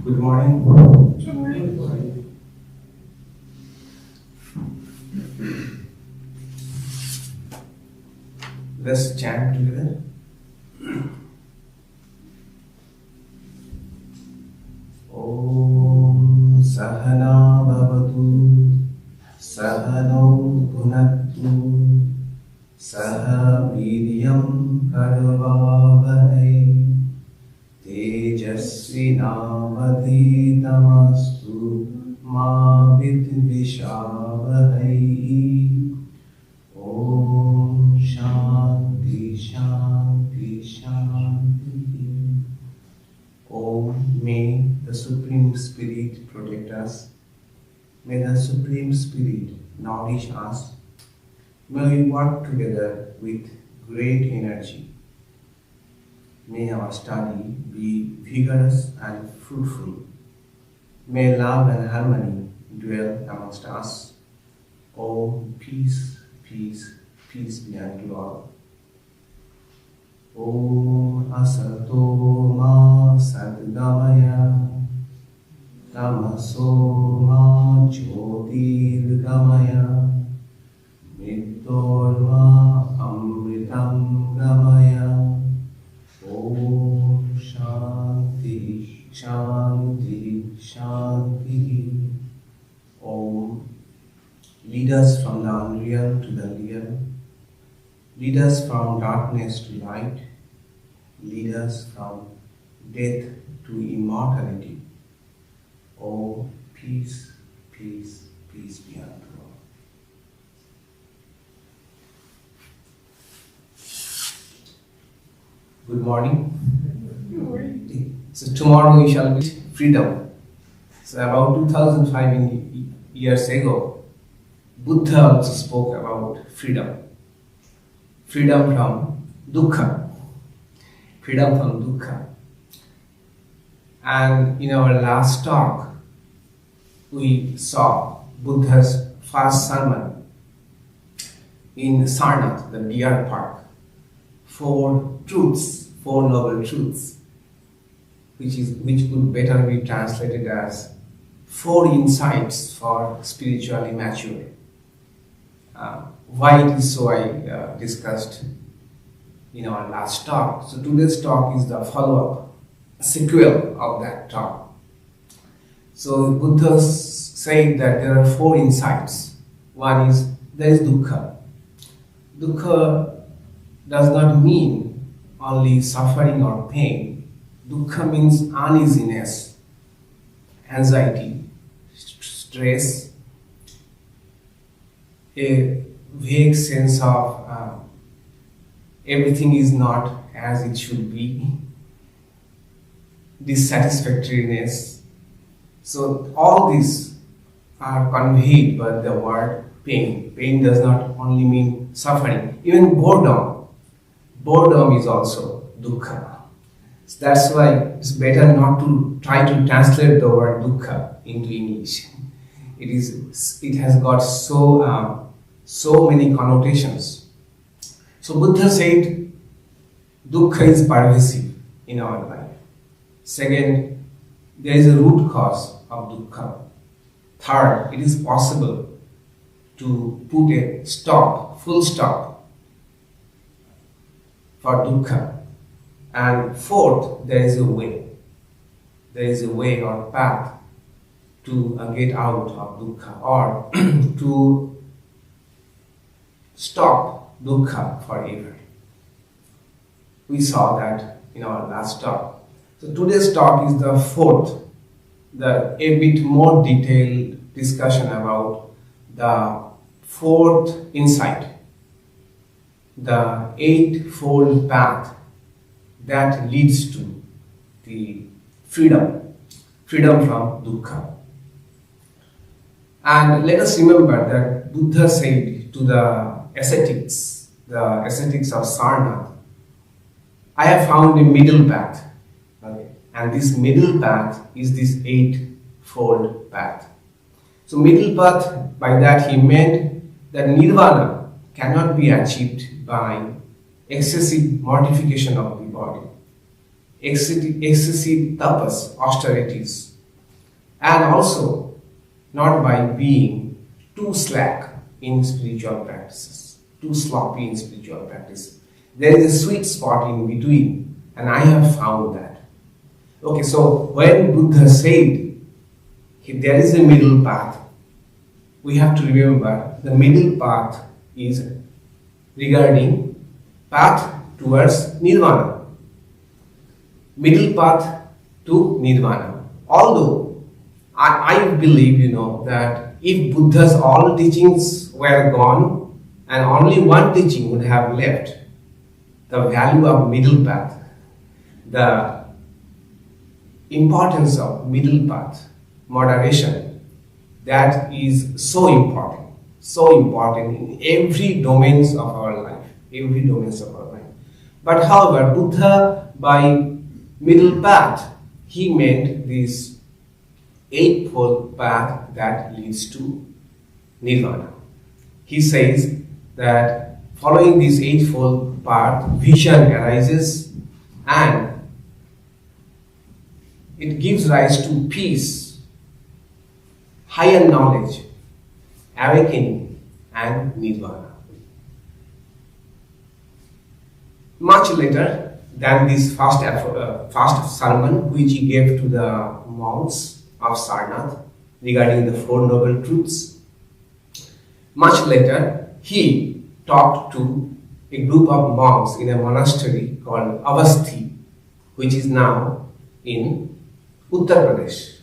Good morning. Good morning. Let's chant together. Om Sahana Bhavatu Sahano Bhunattu Saha Vidyam Karvavahai Tejasvinavadhitamastu Ma Vidvishavahai. Om Shanti Shanti Shanti. Om, may the Supreme Spirit protect us. May the Supreme Spirit nourish us. May we work together with great energy. May our study be vigorous and fruitful. May love and harmony dwell amongst us. Om peace, peace, peace be unto all. Om asato ma sadgamaya, tamaso ma jyotirgamaya, mritorma amritam gamaya. Om shanti, shanti, shanti. Om. Lead us from the unreal to the real. Lead us from darkness to light. Lead us from death to immortality. Oh, peace, peace, peace be unto all. Good morning. Good morning. So tomorrow we shall be freedom. So about 2005 years ago, Buddha also spoke about freedom. Freedom from dukkha. Freedom from dukkha. And in our last talk, we saw Buddha's first sermon in Sarnath, the deer park. 4 truths, 4 noble truths, which could better be translated as 4 insights for spiritually mature. Why it is so I discussed in our last talk. So today's talk is the follow-up, sequel of that talk. So Buddha said that there are 4 insights. One is, there is dukkha. Dukkha does not mean only suffering or pain. Dukkha means uneasiness, anxiety, stress, a vague sense of everything is not as it should be, dissatisfactoriness. So all these are conveyed by the word pain. Pain does not only mean suffering, even boredom. Boredom is also dukkha. So that's why it's better not to try to translate the word dukkha into English. It has got so many connotations. So Buddha said dukkha is pervasive in our life. Second, there is a root cause of dukkha. Third, it is possible to put a stop, full stop for dukkha. And fourth, there is a way. There is a way or path to get out of dukkha, or to stop dukkha forever. We saw that in our last talk. So today's talk is the fourth, a bit more detailed discussion about the 4th insight, the eightfold path that leads to the freedom from dukkha. And let us remember that Buddha said to the ascetics of Sarnath, I have found a middle path. Okay? And this middle path is this eightfold path. So middle path, by that he meant that nirvana cannot be achieved by excessive mortification of the body, excessive tapas, austerities, and also not by being too slack in spiritual practices, too sloppy in spiritual practice. There is a sweet spot in between, and I have found that. Okay, so when Buddha said there is a middle path, we have to remember the middle path is regarding path towards nirvana. Middle path to nirvana. Although I believe, that if Buddha's all teachings were gone and only one teaching would have left, the value of middle path, the importance of middle path, moderation, that is so important in every domains of our life, But however, Buddha by middle path, he meant this eightfold path that leads to nirvana. He says that following this eightfold path, vision arises and it gives rise to peace, higher knowledge, awakening, and nirvana. Much later than this first sermon which he gave to the monks of Sarnath regarding the Four Noble Truths, much later he talked to a group of monks in a monastery called Avasthi, which is now in Uttar Pradesh.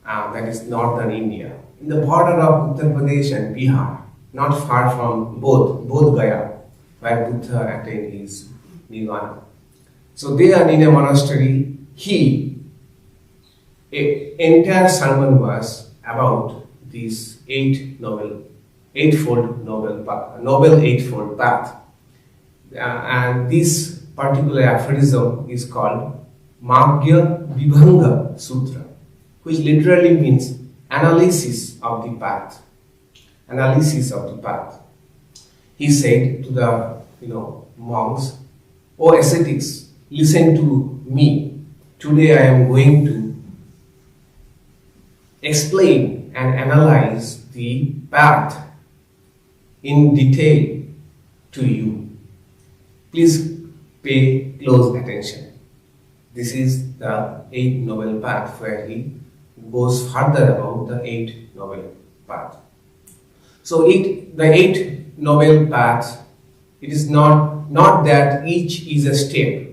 That is northern India, in the border of Uttar Pradesh and Bihar, not far from Bodh Gaya, where Buddha attained his nirvana. So there in a monastery, entire sermon was about this noble eightfold path. And this particular aphorism is called Magya Vibhanga Sutra, which literally means analysis of the path. Analysis of the path. He said to the monks, "O ascetics, listen to me. Today I am going to explain and analyze the path in detail to you. Please pay close attention." This is the Eighth Noble Path, where he goes further about the Eighth Noble Path. So the Eighth Noble Path, it is not that each is a step.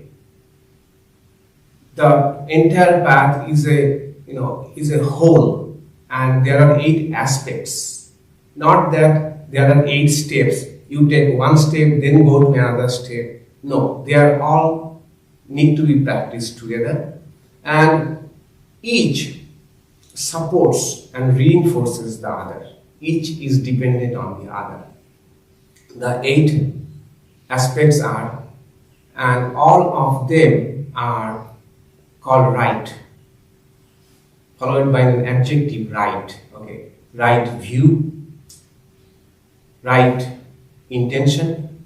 The entire path is a whole, and there are 8 aspects. Not that there are 8 steps. You take one step, then go to another step. No, they are all need to be practiced together, and each supports and reinforces the other. Each is dependent on the other. The 8 aspects are, and all of them are called right, followed by an adjective right. Okay, right view, right intention,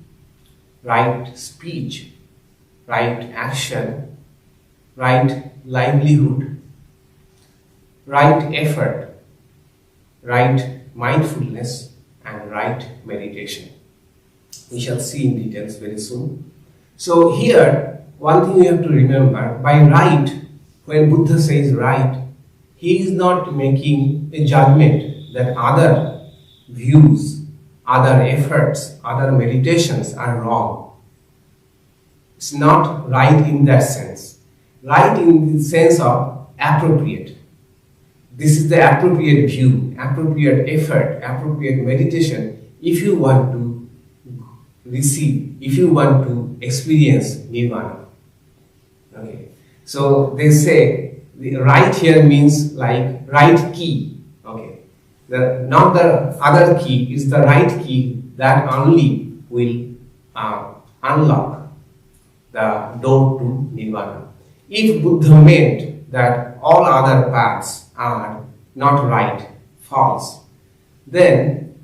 right speech, right action, right livelihood, right effort, right mindfulness, and right meditation. We shall see in details very soon. So here, one thing you have to remember, by right, when Buddha says right, he is not making a judgment that other views, other efforts, other meditations are wrong. It's not right in that sense. Right in the sense of appropriate. This is the appropriate view, appropriate effort, appropriate meditation if you want to receive, if you want to experience nirvana. Okay. So they say the right here means like right key. Okay. Not the other key, is the right key that only will unlock the door to nirvana. If Buddha meant that all other paths are not right, false, then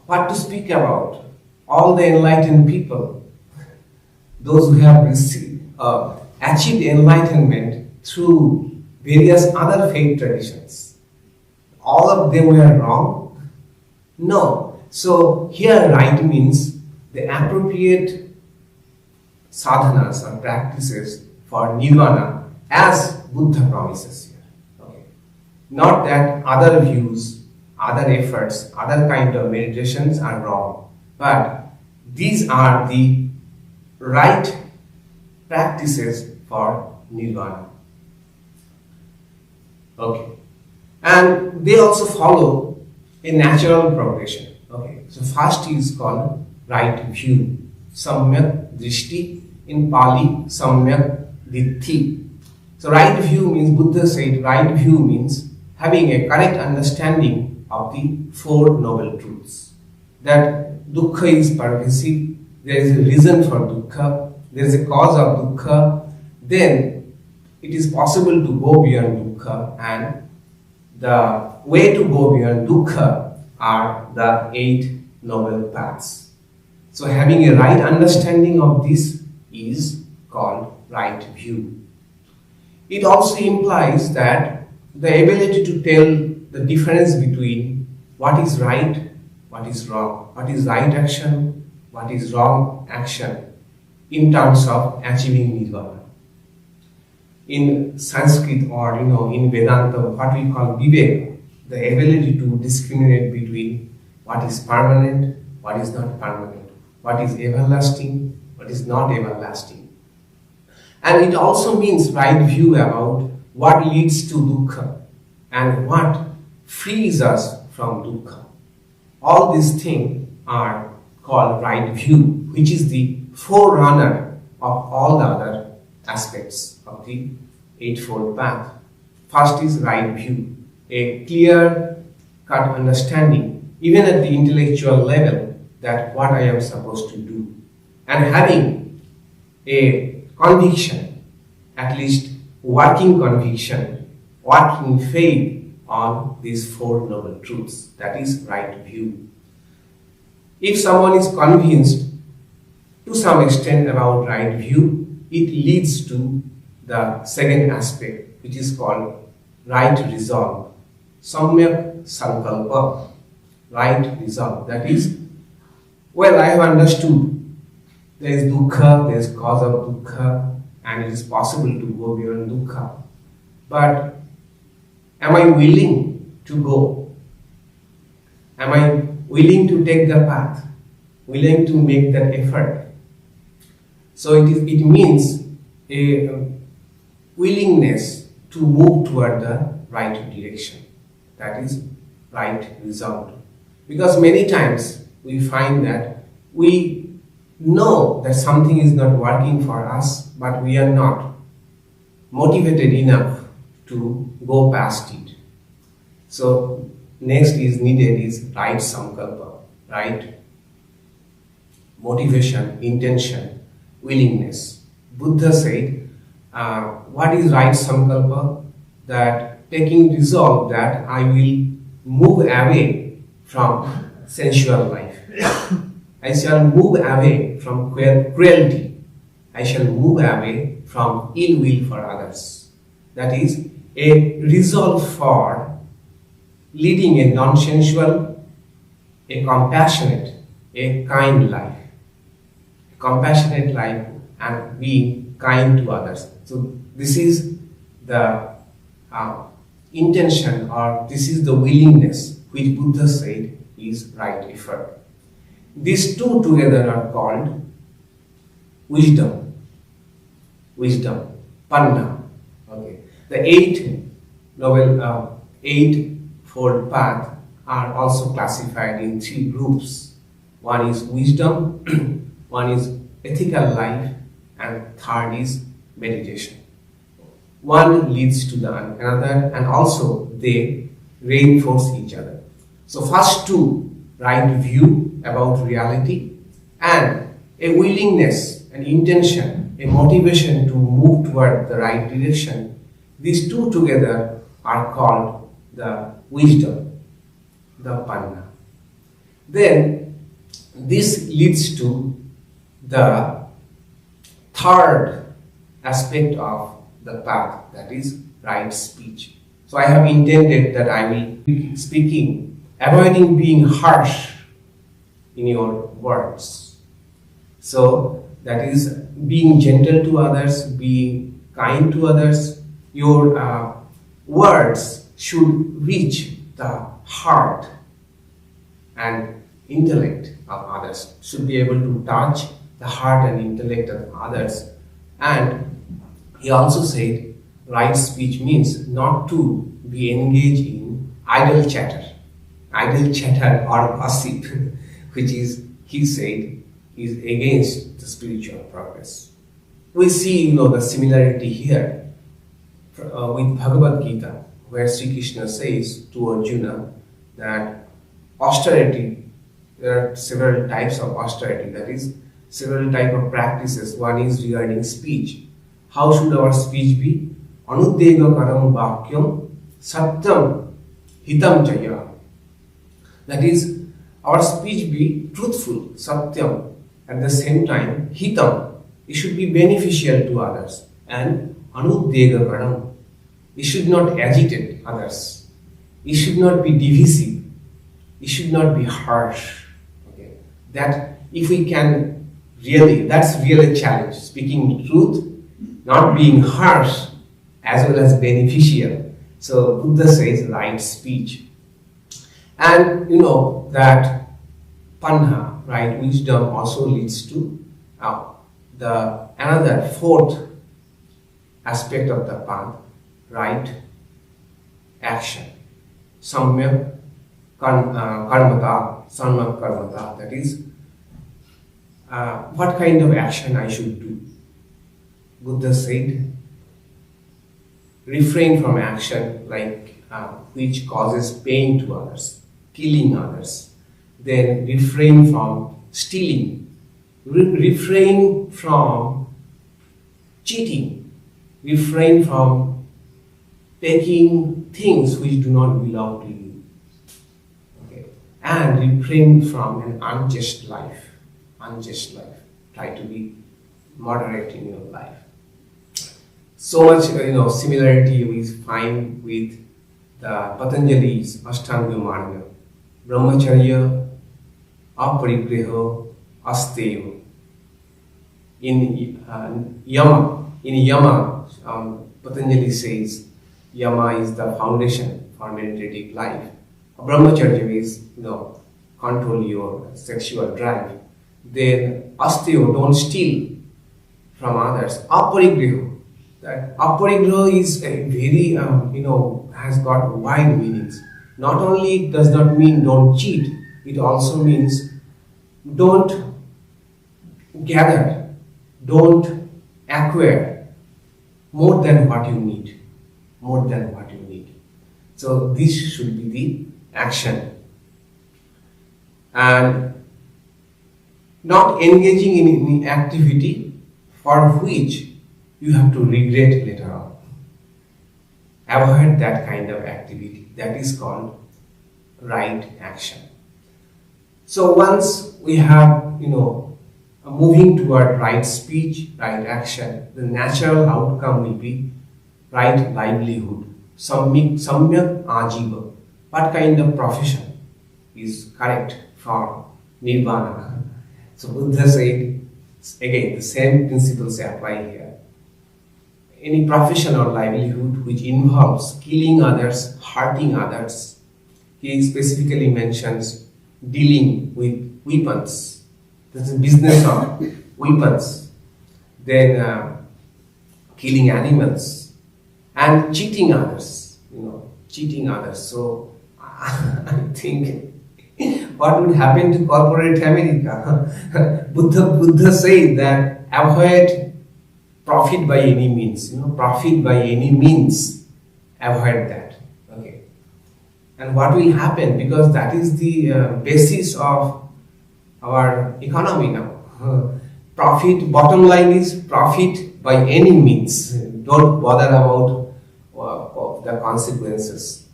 what to speak about all the enlightened people, those who have achieved enlightenment through various other faith traditions? All of them were wrong? No. So here right means the appropriate sadhanas or practices for nirvana as Buddha promises here. Okay. Not that other views, other efforts, other kind of meditations are wrong, but these are the right practices for nirvana. Okay. And they also follow a natural progression. Okay. So first is called right view. Samyak drishti, in Pali, Samyak ditti. So right view means, Buddha said right view means having a correct understanding of the Four Noble Truths. That dukkha is pervasive, there is a reason for dukkha, there is a cause of dukkha, then it is possible to go beyond dukkha, and the way to go beyond dukkha are the 8 noble paths. So having a right understanding of this is called right view. It also implies that the ability to tell the difference between what is right, what is wrong, what is right action, what is wrong action in terms of achieving nirvana. In Sanskrit or in Vedanta, what we call viveka, the ability to discriminate between what is permanent, what is not permanent, what is everlasting, what is not everlasting. And it also means right view about what leads to dukkha and what frees us from dukkha. All these things are called right view, which is the forerunner of all the other aspects of the Eightfold Path. First is right view, a clear-cut understanding, even at the intellectual level, that what I am supposed to do, and having a conviction, at least working conviction, working faith on these 4 noble truths. That is right view. If someone is convinced to some extent about right view, it leads to the second aspect, which is called right resolve. Samyak sankalpa, right resolve. That is, well, I have understood there is dukkha, there is cause of dukkha, and it is possible to go beyond dukkha. But am I willing to go? Am I willing to take the path? Willing to make that effort? So it means a willingness to move toward the right direction. That is right resolve. Because many times we find that we know that something is not working for us, but we are not motivated enough to go past it. So next is needed is right sankalpa, right motivation, intention, willingness. Buddha said, what is right sankalpa? That taking resolve that I will move away from sensual life. I shall move away from cruelty. I shall move away from ill will for others. That is a resolve for leading a non-sensual, a compassionate, a kind life. A compassionate life and being kind to others. So this is the intention, or this is the willingness which Buddha said is right effort. These two together are called wisdom, panna. Okay. The 8 noble, 8-fold path are also classified in 3 groups. One is wisdom, one is ethical life, and third is meditation. One leads to the another, and also they reinforce each other. So first 2, right view about reality, and a willingness, an intention, a motivation to move toward the right direction. These 2 together are called the wisdom, the panna. Then this leads to the third aspect of the path, that is right speech. So I have intended that I will be speaking, avoiding being harsh in your words. So that is being gentle to others, being kind to others. Your words should reach the heart and intellect of others, should be able to touch the heart and intellect of others. And he also said right speech means not to be engaged in idle chatter or gossip, which is, he said, is against the spiritual progress. We see, the similarity here with Bhagavad Gita, where Sri Krishna says to Arjuna that austerity, there are several types of austerity, that is, several types of practices. One is regarding speech, How should our speech be? Anuddegakaram vakyam satyam hitam chaya. That is, our speech be truthful, satyam, at the same time, hitam, it should be beneficial to others, and anuddegakaram, it should not agitate others, it should not be divisive, it should not be harsh. Okay? That if we can really, that's really a challenge, speaking truth, not being harsh, as well as beneficial. So Buddha says right speech. And you know that panha, right, wisdom also leads to the another fourth aspect of the path, right action. Samyak karmata, samyak karmata, that is, what kind of action I should do. Buddha said, refrain from action like which causes pain to others, killing others. Then refrain from stealing, refrain from cheating, refrain from taking things which do not belong to you. Okay. And refrain from an unjust life. Unjust life. Try to be moderate in your life. So much similarity we find with the Patanjali's Ashtanga Marga. Brahmacharya, aparigraha, asteya. In Yama, Patanjali says Yama is the foundation for meditative life. Brahmacharya is, control your sexual drive. Then asteya, don't steal from others. Aparigraha. That aparigraha is a very, has got wide meanings. Not only it does not mean don't cheat, it also means don't gather, don't acquire more than what you need. More than what you need. So this should be the action. And not engaging in any activity for which you have to regret later on. Avoid that kind of activity. That is called right action. So once we have, moving toward right speech, right action, the natural outcome will be right livelihood. Samyak ajiva. What kind of profession is correct for nirvana? So Buddha said, again, the same principles apply here. Any profession or livelihood which involves killing others, hurting others. He specifically mentions dealing with weapons. That's a business of weapons. Then killing animals and cheating others. Cheating others. So I think what would happen to corporate America? Buddha said that avoid profit by any means, profit by any means, avoid that. Okay. And what will happen, because that is the basis of our economy now. Profit, bottom line is profit by any means. Don't bother about the consequences.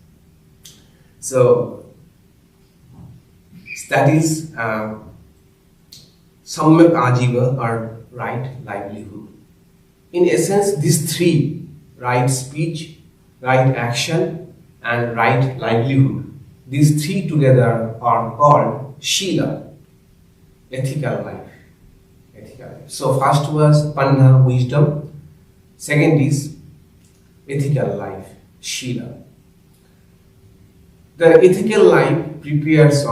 So that is samyak ajiva, or right livelihood. In essence, these three, right speech, right action, and right livelihood, these three together are called Shila, ethical life. So first was Panna, wisdom. Second is ethical life, Shila. The ethical life prepares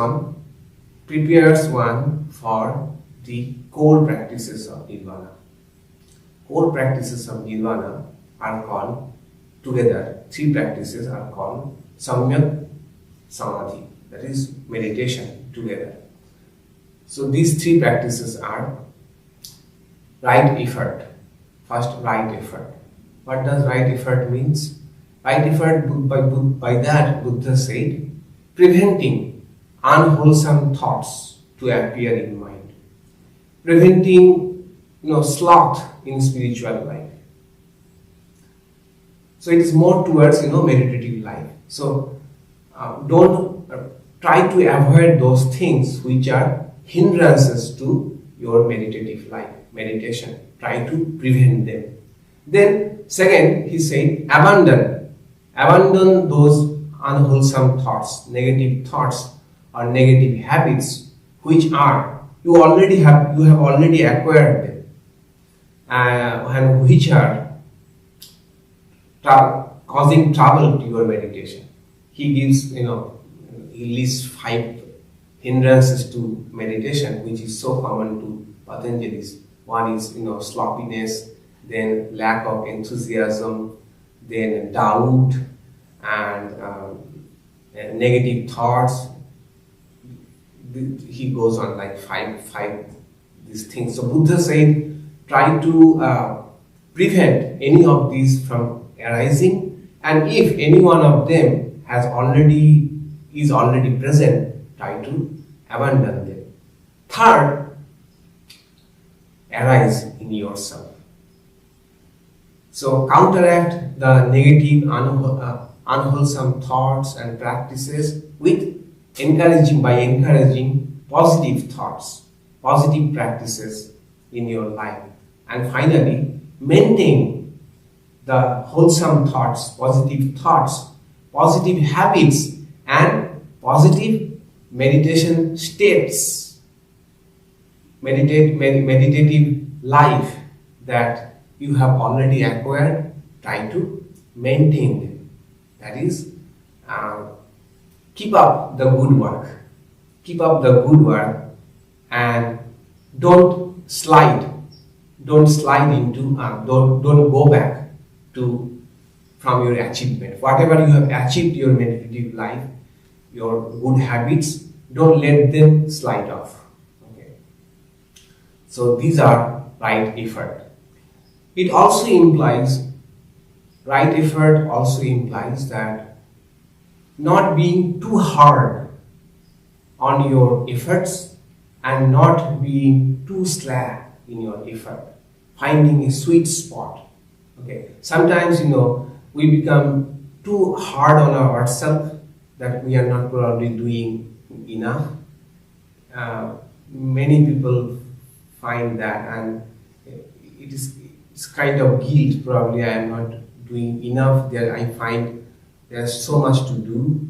one for the core practices of Nirvana. Core practices of Nirvana are called, together, three practices are called Samyak Samadhi, that is meditation together. So these three practices are right effort. First, right effort. What does right effort means? Right effort, by that Buddha said, preventing unwholesome thoughts to appear in mind. Preventing sloth in spiritual life. So it is more towards meditative life. So don't try to avoid those things which are hindrances to your meditative life, meditation. Try to prevent them. Then second, he said, abandon those unwholesome thoughts, negative thoughts or negative habits which are you have already acquired them, and which are causing trouble to your meditation. He gives, he lists 5 hindrances to meditation, which is so common to Patanjali's. One is, sloppiness, then lack of enthusiasm, then doubt, and negative thoughts. He goes on like five these things. So Buddha said, try to prevent any of these from arising, and if any one of them is already present, try to abandon them. Third, arise in yourself. So counteract the negative, unwholesome thoughts and practices with encouraging positive thoughts, positive practices in your life. And finally, maintain the wholesome thoughts, positive habits, and positive meditation states, meditative life that you have already acquired. Try to maintain them. That is, keep up the good work. Keep up the good work, and don't slide into, don't go back from your achievement. Whatever you have achieved your meditative life, your good habits, don't let them slide off. Okay. So these are right effort. Right effort also implies that not being too hard on your efforts and not being too slack in your effort. Finding a sweet spot. Okay. Sometimes, we become too hard on ourselves, that we are not probably doing enough. Many people find that, and it's kind of guilt. Probably I am not doing enough. There I find there's so much to do,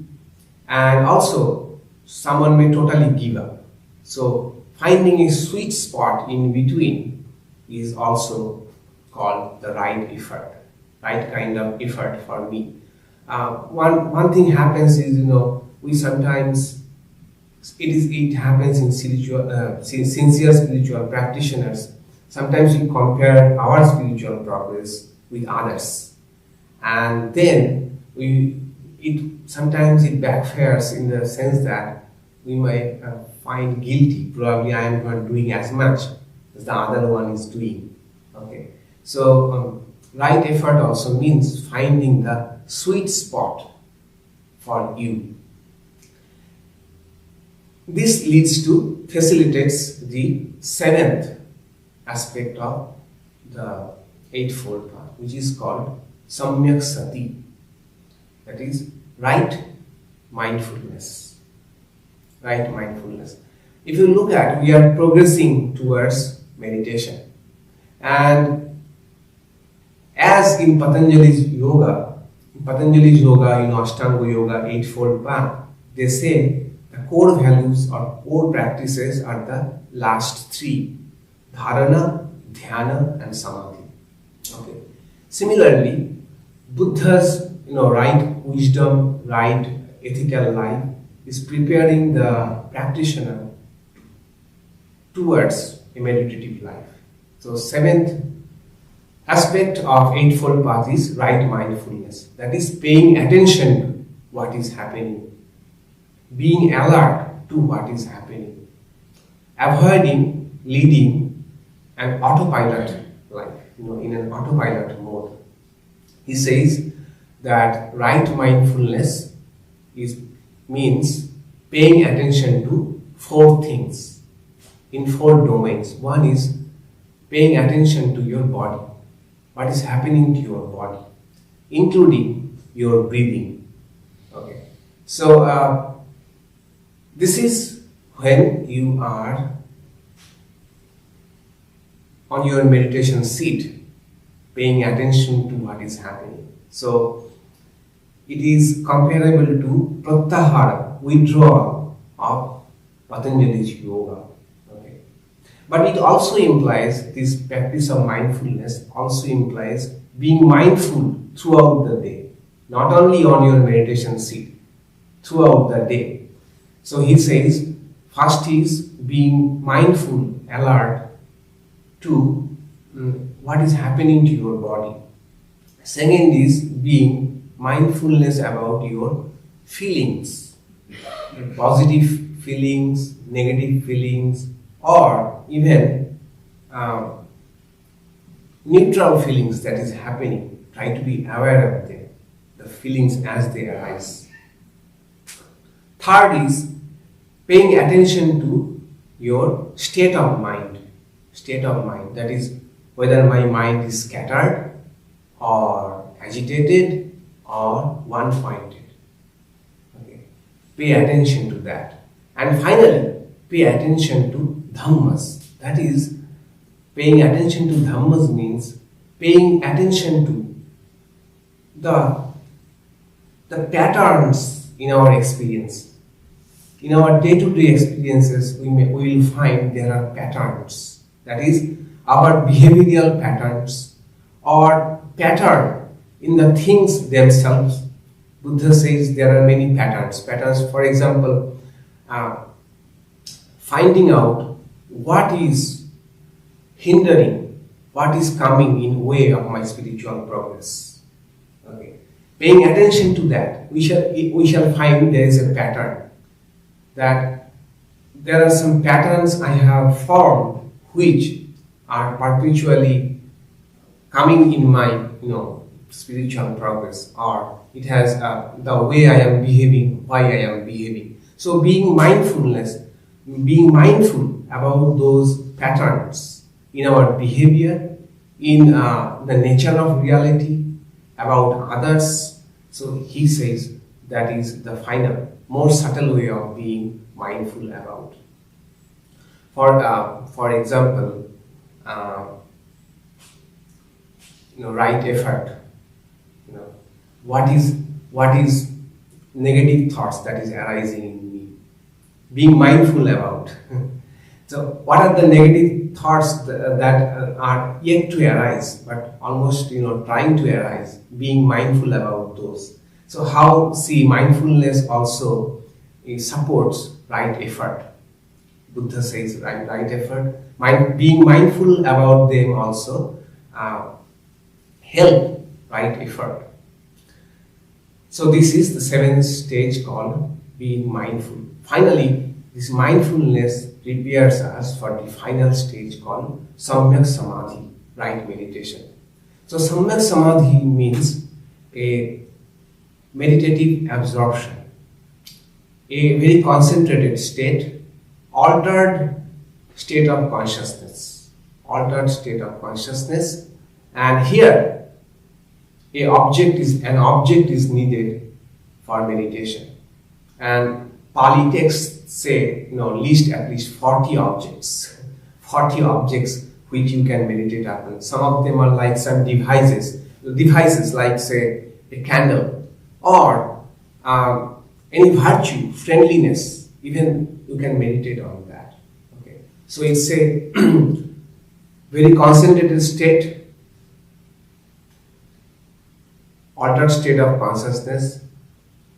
and also someone may totally give up. So finding a sweet spot in between is also called the right effort, right kind of effort for me. One thing happens is, we sometimes, it happens in sincere spiritual practitioners. Sometimes we compare our spiritual progress with others, and then sometimes it backfires in the sense that we might find guilty. Probably I am not doing as much as the other one is doing. Okay, so right effort also means finding the sweet spot for you. This facilitates the 7th aspect of the Eightfold Path, which is called Samyaksati. That is right mindfulness. Right mindfulness. If you look at, we are progressing towards meditation. And as in Patanjali's yoga, Ashtanga Yoga, Eightfold Path, they say the core values or core practices are the last 3: Dharana, Dhyana, and Samadhi. Okay. Similarly, Buddha's right wisdom, right ethical life is preparing the practitioner towards a meditative life. So 7th aspect of Eightfold Path is right mindfulness. That is paying attention to what is happening, being alert to what is happening, avoiding leading an autopilot life, in an autopilot mode. He says that right mindfulness means paying attention to 4 things in 4 domains. One is paying attention to your body, what is happening to your body including your breathing. Okay. So this is when you are on your meditation seat, paying attention to what is happening. So it is comparable to pratyahara, withdrawal of Patanjali's yoga. Okay. But it also implies, this practice of mindfulness also implies being mindful throughout the day, not only on your meditation seat, throughout the day. So he says, first is being mindful, alert to what is happening to your body. Second is being mindfulness about your feelings, positive feelings, negative feelings, or even neutral feelings that is happening. Try to be aware of them, the feelings as they arise. Third is paying attention to your state of mind. State of mind, that is whether my mind is scattered or agitated or one-pointed. Okay. Pay attention to that. And finally, pay attention to dhammas. That is, paying attention to dhammas means paying attention to the patterns in our experience. In our day-to-day experiences, we will find there are patterns. That is, our behavioral patterns or pattern in the things themselves. Buddha says there are many patterns. Patterns, for example, finding out what is hindering, what is coming in way of my spiritual progress. Okay. Paying attention to that, we shall find there is a pattern. That there are some patterns I have formed which are perpetually coming in my spiritual progress, or it has the way I am behaving, why I am behaving. So being mindful about those patterns in our behavior, in the nature of reality, about others. So he says that is the final, more subtle way of being mindful about. For example, right effort. What is negative thoughts that is arising in me? Being mindful about. So what are the negative thoughts that are yet to arise, but almost trying to arise? Being mindful about those. So how mindfulness also supports right effort. Buddha says right effort. Being mindful about them also help right effort. So this is the seventh stage called being mindful. Finally, this mindfulness prepares us for the final stage called Samyaksati, right meditation. So Samyaksati means a meditative absorption, a very concentrated state, altered state of consciousness, and here an object is needed for meditation. And Pali texts say, at least 40 objects which you can meditate upon. Some of them are like some devices like say a candle or any virtue, friendliness, even you can meditate on that. Okay. So it's a very concentrated state, altered state of consciousness,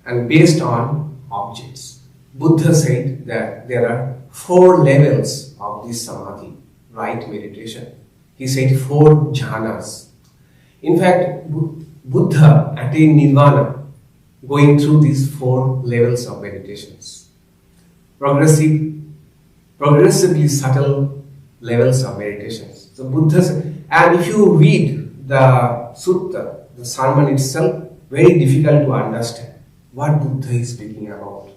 and based on objects. Buddha said that there are 4 levels of this samadhi, right meditation. He said 4 jhanas. In fact, Buddha attained nirvana going through these 4 levels of meditations. Progressively subtle levels of meditations. So Buddha said, and if you read the sutta, the sermon itself, very difficult to understand what Buddha is speaking about.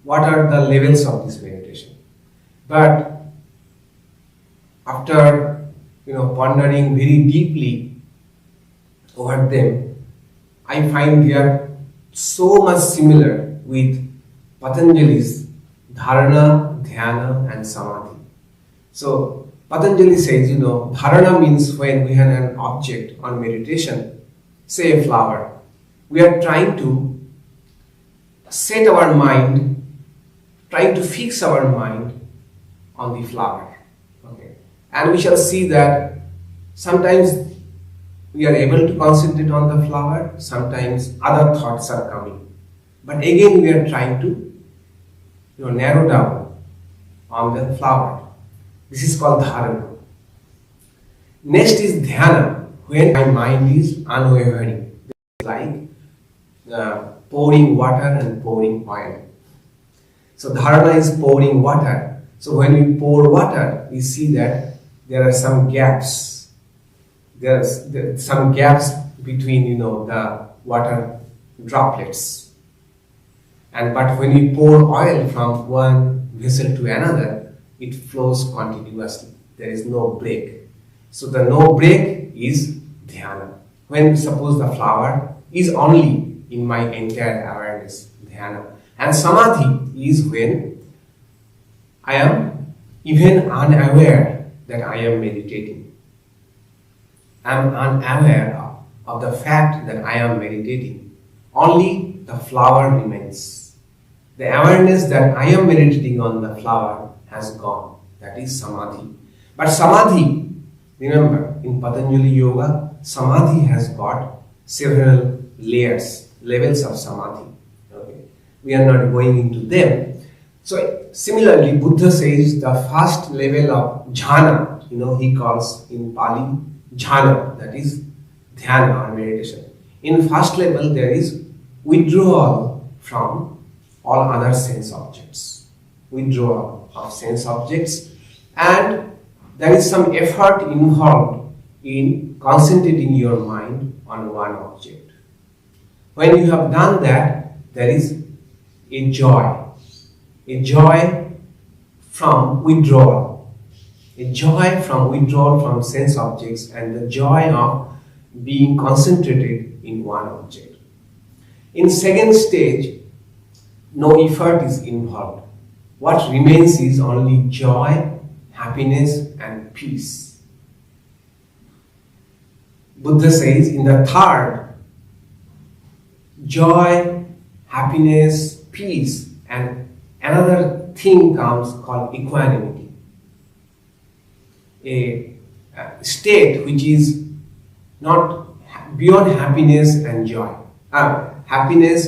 What are the levels of this meditation? But after pondering very deeply over them, I find they are so much similar with Patanjali's Dharana, Dhyana and Samadhi. So Patanjali says, Dharana means when we have an object on meditation, say a flower. We are trying to set our mind, trying to fix our mind on the flower. Okay. And we shall see that sometimes we are able to concentrate on the flower, sometimes other thoughts are coming. But again we are trying to narrow down on the flower. This is called dharana. Next is dhyana, when my mind is unwavering. It's like pouring water and pouring oil. So dharana is pouring water. So when we pour water, we see that there are some gaps. There's some gaps between the water droplets. But when we pour oil from one vessel to another, it flows continuously. There is no break. So the no break is dhyana. When suppose the flower is only in my entire awareness, dhyana. And samadhi is when I am even unaware that I am meditating. I am unaware of the fact that I am meditating. Only the flower remains. The awareness that I am meditating on the flower has gone. That is samadhi. But samadhi, remember, in Patanjali Yoga, samadhi has got several levels of samadhi. Okay. We are not going into them. So similarly, Buddha says the first level of jhana, he calls in Pali jhana, that is dhyana or meditation. In first level, there is withdrawal from all other sense objects. Withdrawal of sense objects, and there is some effort involved in concentrating your mind on one object. When you have done that, there is a joy from withdrawal, from sense objects, and the joy of being concentrated in one object. In second stage, no effort is involved. What remains is only joy, happiness and peace. Buddha says in the third, joy, happiness, peace, and another thing comes called equanimity. A state which is not beyond happiness and joy. Happiness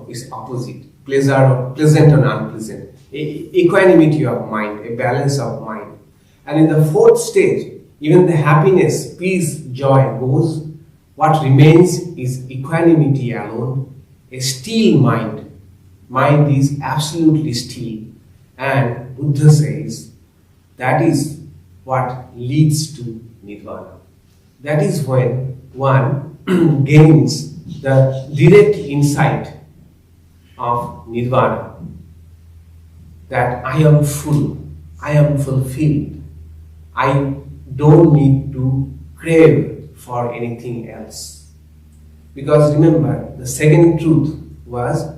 is opposite, pleasant or unpleasant. Equanimity of mind, a balance of mind. And in the fourth stage, even the happiness, peace, joy goes. What remains is equanimity alone, a still mind. Mind is absolutely still. And Buddha says that is what leads to nirvana. That is when one gains the direct insight of nirvana, that I am full, I am fulfilled, I don't need to crave for anything else. Because remember, the second truth was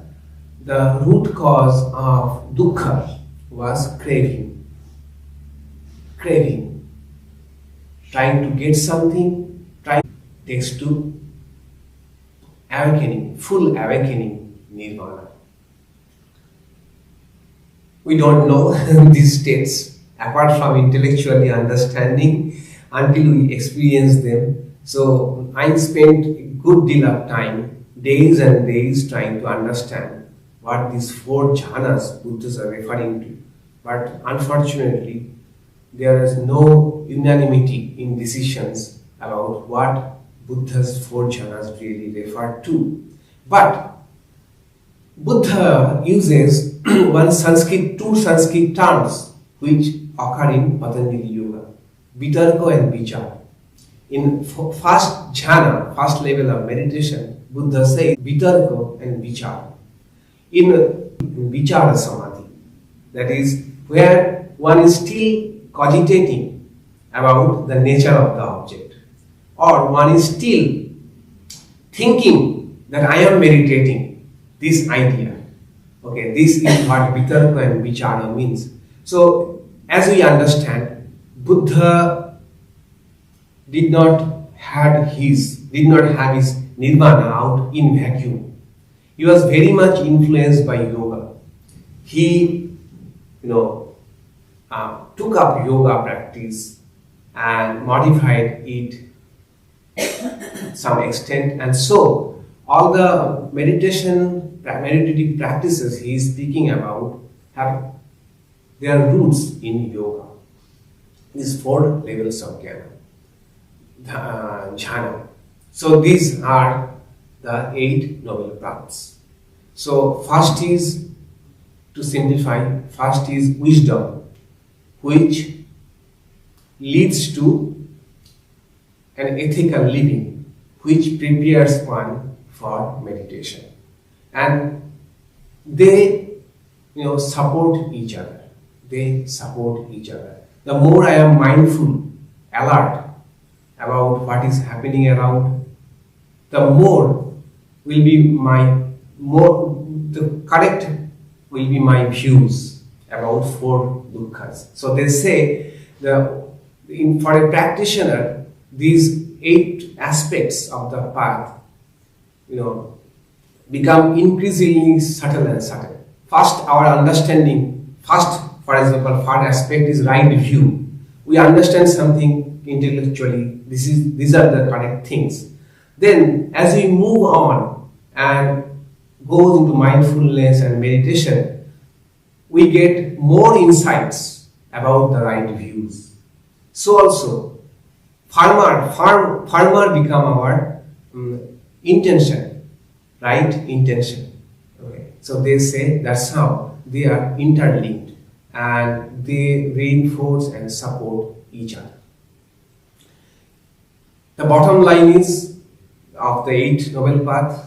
the root cause of dukkha was craving, trying to get something, takes to awakening, full awakening, nirvana. We don't know these states apart from intellectually understanding until we experience them. So I spent a good deal of time, days and days, trying to understand what these four jhanas Buddhists are referring to. But unfortunately, there is no unanimity in decisions about what Buddha's four jhanas really refer to. But Buddha uses two Sanskrit terms which occur in Patanjali Yoga, Vitarka and Vichara. In first jhana, first level of meditation, Buddha says Vitarka and Vichara. In Vichara Samadhi, that is where one is still cogitating about the nature of the object, or one is still thinking that I am meditating, this idea. Okay, this is what vitarka and vichara means. So, as we understand, Buddha did not have his nirvana out in vacuum. He was very much influenced by yoga. He, took up yoga practice and modified it to some extent, and so all the meditative practices he is speaking about have their roots in yoga. These 4 levels of Dhyana. So these are the 8 noble paths. So first is, to simplify, first is wisdom, which leads to an ethical living, which prepares one for meditation. And they support each other. They support each other. The more I am mindful, alert about what is happening around, the more will be the correct will be my views about 4 dukkha's. So they say for a practitioner, these 8 aspects of the path, become increasingly subtle and subtle. First, our understanding. For example, first aspect is right view. We understand something intellectually. These are the correct things. Then, as we move on and go into mindfulness and meditation, we get more insights about the right views. So also, farmer become our intention, right intention. Okay. So they say that's how they are interlinked and they reinforce and support each other. The bottom line is of the 8 noble paths,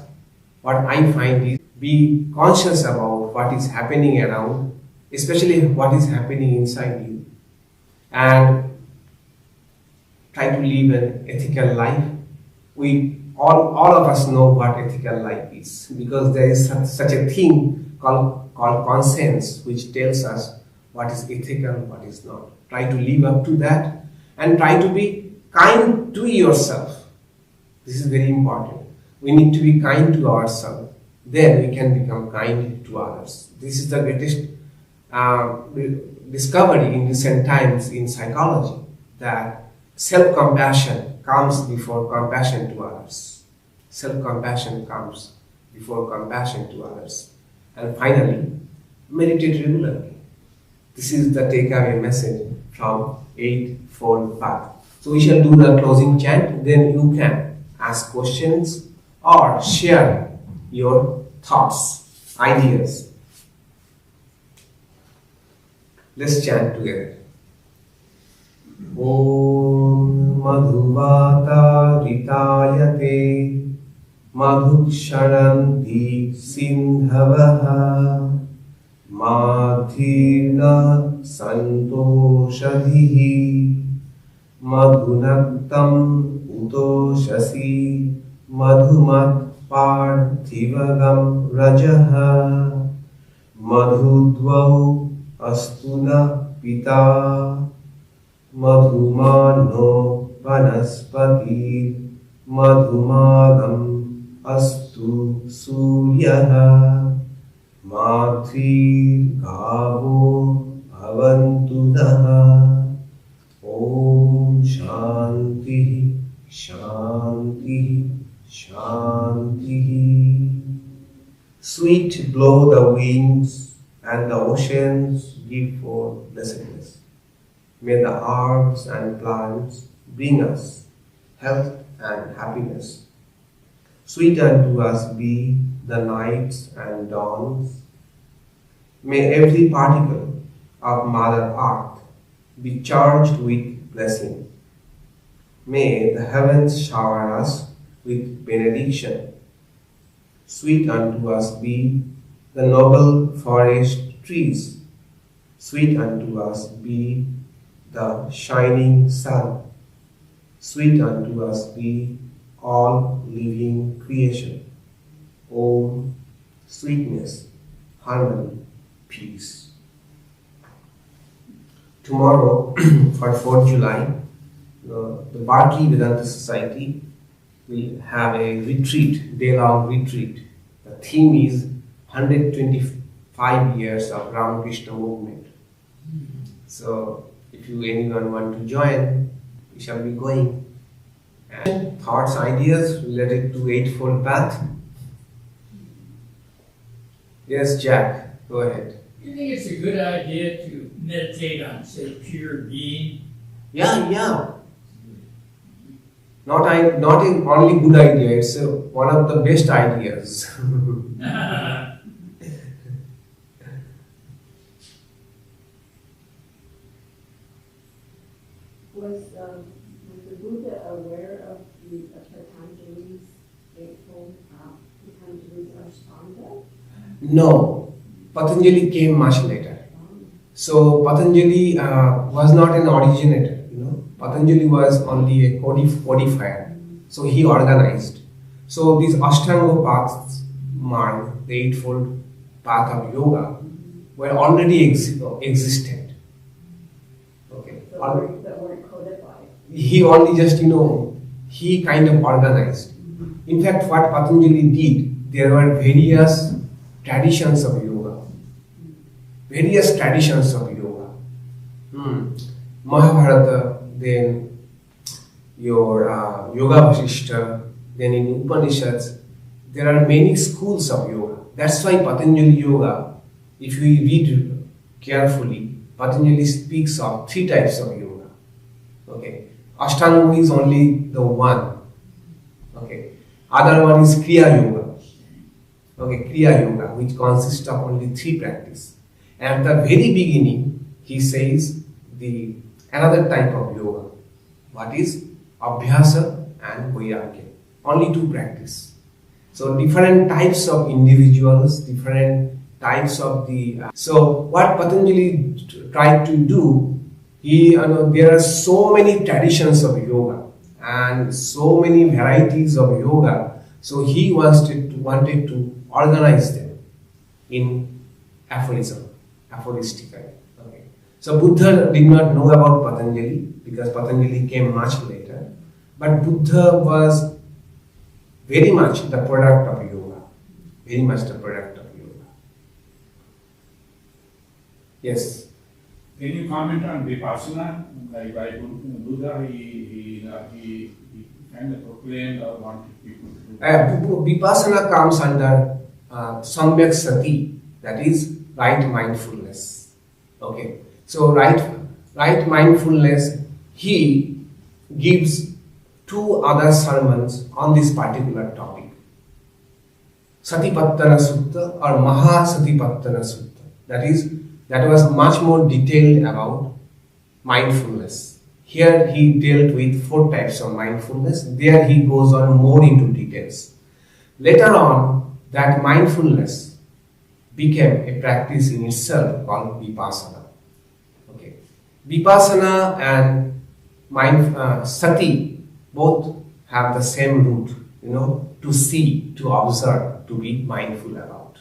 what I find is be conscious about what is happening around, especially what is happening inside you, and try to live an ethical life. We all of us know what ethical life is, because there is such a thing called conscience, which tells us what is ethical, what is not. Try to live up to that and try to be kind to yourself. This is very important. We need to be kind to ourselves. Then we can become kind to others. This is the greatest discovery in recent times in psychology, that self-compassion comes before compassion to others. Self-compassion comes before compassion to others. And finally, meditate regularly. This is the takeaway message from Eightfold Path. So we shall do the closing chant, then you can ask questions or share your thoughts, ideas. Let's chant together. Om Madhuvata Ritayate Madhuksharanti Sindhavaha Madhirna Santoshadhihi Madhunaktam Utoshasi Madhumat Parthivagam Rajaha Madhudvau Astuna Pita Madhumano Vanaspati Madhumagam Astu Suryaha Madhir Gavo Bhavantu Daha. Om Shanti Shanti Shanti. Sweet blow the winds and the oceans give forth blessedness. May the herbs and plants bring us health and happiness. Sweet unto us be the nights and dawns. May every particle of Mother Earth be charged with blessing. May the heavens shower us with benediction. Sweet unto us be the noble forest trees. Sweet unto us be the shining sun. Sweet unto us be all living creation. Om, sweetness, harmony, peace. Tomorrow, for 4th July, the Barki Vedanta Society will have a retreat, day-long retreat. The theme is 125 years of Ramakrishna movement. So, if anyone want to join, we shall be going. And thoughts, ideas related to Eightfold Path? Yes, Jack, go ahead. Do you think it's a good idea to meditate on, say, pure being? Yeah. Not only good idea, it's one of the best ideas. Was the Buddha aware of Patanjali's Eightfold Patanjali's Ashtanga? No, Patanjali came much later. So Patanjali was not an originator. Patanjali was only a codifier. So he organized. So these Ashtanga paths, mark the Eightfold Path of Yoga, were already existent. Okay. That weren't codified. He only just, he kind of organized. In fact, what Patanjali did, there were various traditions of yoga. Mahabharata, then your Yoga Vasishta, then in Upanishads, there are many schools of yoga. That's why Patanjali Yoga, if we read carefully, Patanjali speaks of 3 types of yoga. Okay, Ashtanga is only the one. Okay, other one is Kriya Yoga. Okay, Kriya Yoga, which consists of only 3 practices. And at the very beginning, he says another type of yoga. What is Abhyasa and Vairagya? Only 2 practices. So different types of individuals, different types of So what Patanjali tried to do, there are so many traditions of yoga and so many varieties of yoga. So he wanted to organize them in aphoristically. Okay. So Buddha did not know about Patanjali because Patanjali came much later. But Buddha was very much the product of yoga. Yes. Can you comment on Vipassana? Like by Buddha, he kind of proclaimed or wanted people to do. Vipassana comes under Samyaksati, that is right mindfulness. Okay. So right mindfulness, he gives 2 other sermons on this particular topic. Satipattana Sutta or Mahasatipattana Sutta. That was much more detailed about mindfulness. Here he dealt with 4 types of mindfulness. There he goes on more into details. Later on, that mindfulness became a practice in itself called Vipassana. Okay. Vipassana and Sati both have the same root, to see, to observe, to be mindful about.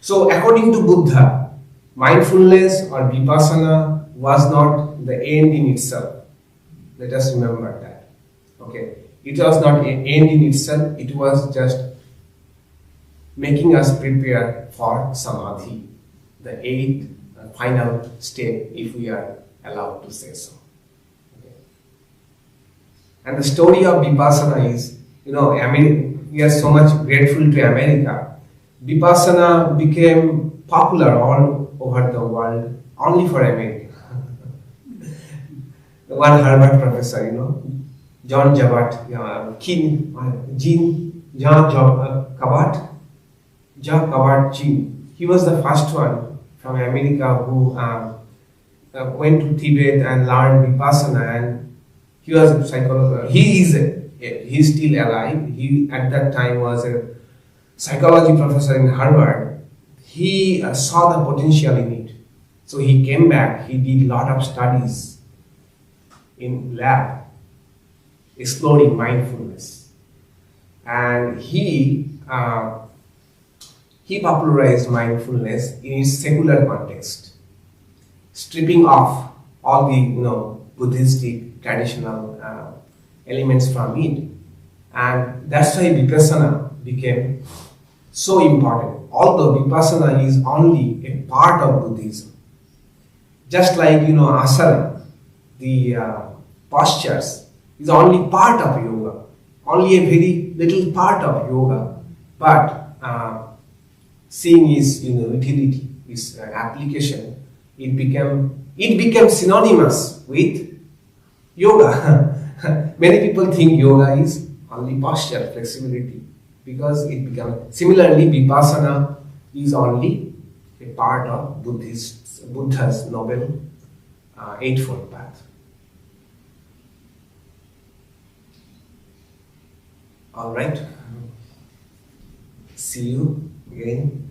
So according to Buddha, mindfulness or Vipassana was not the end in itself. Let us remember that. Okay. It was not an end in itself, it was just making us prepare for Samadhi, the 8th final step, if we are allowed to say so. Okay. And the story of Vipassana is, we are so much grateful to America. Vipassana became popular all over the world only for America. One Harvard professor, John Kabat, he was the first one from America who went to Tibet and learned Vipassana, and he was a psychologist. He is still alive. He at that time was a psychology professor in Harvard. He saw the potential in it. So he came back, he did a lot of studies in lab, exploring mindfulness. and he popularized mindfulness in its secular context, stripping off all the Buddhistic traditional elements from it, and that's why vipassana became so important. Although vipassana is only a part of Buddhism, just like asana, the postures is only part of yoga, only a very little part of yoga, but seeing its utility, its application, it became synonymous with yoga. Many people think yoga is only posture, flexibility, because it became similarly vipassana is only a part of Buddha's noble Eightfold Path. All right. See you again,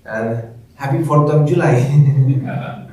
and happy 4th of July.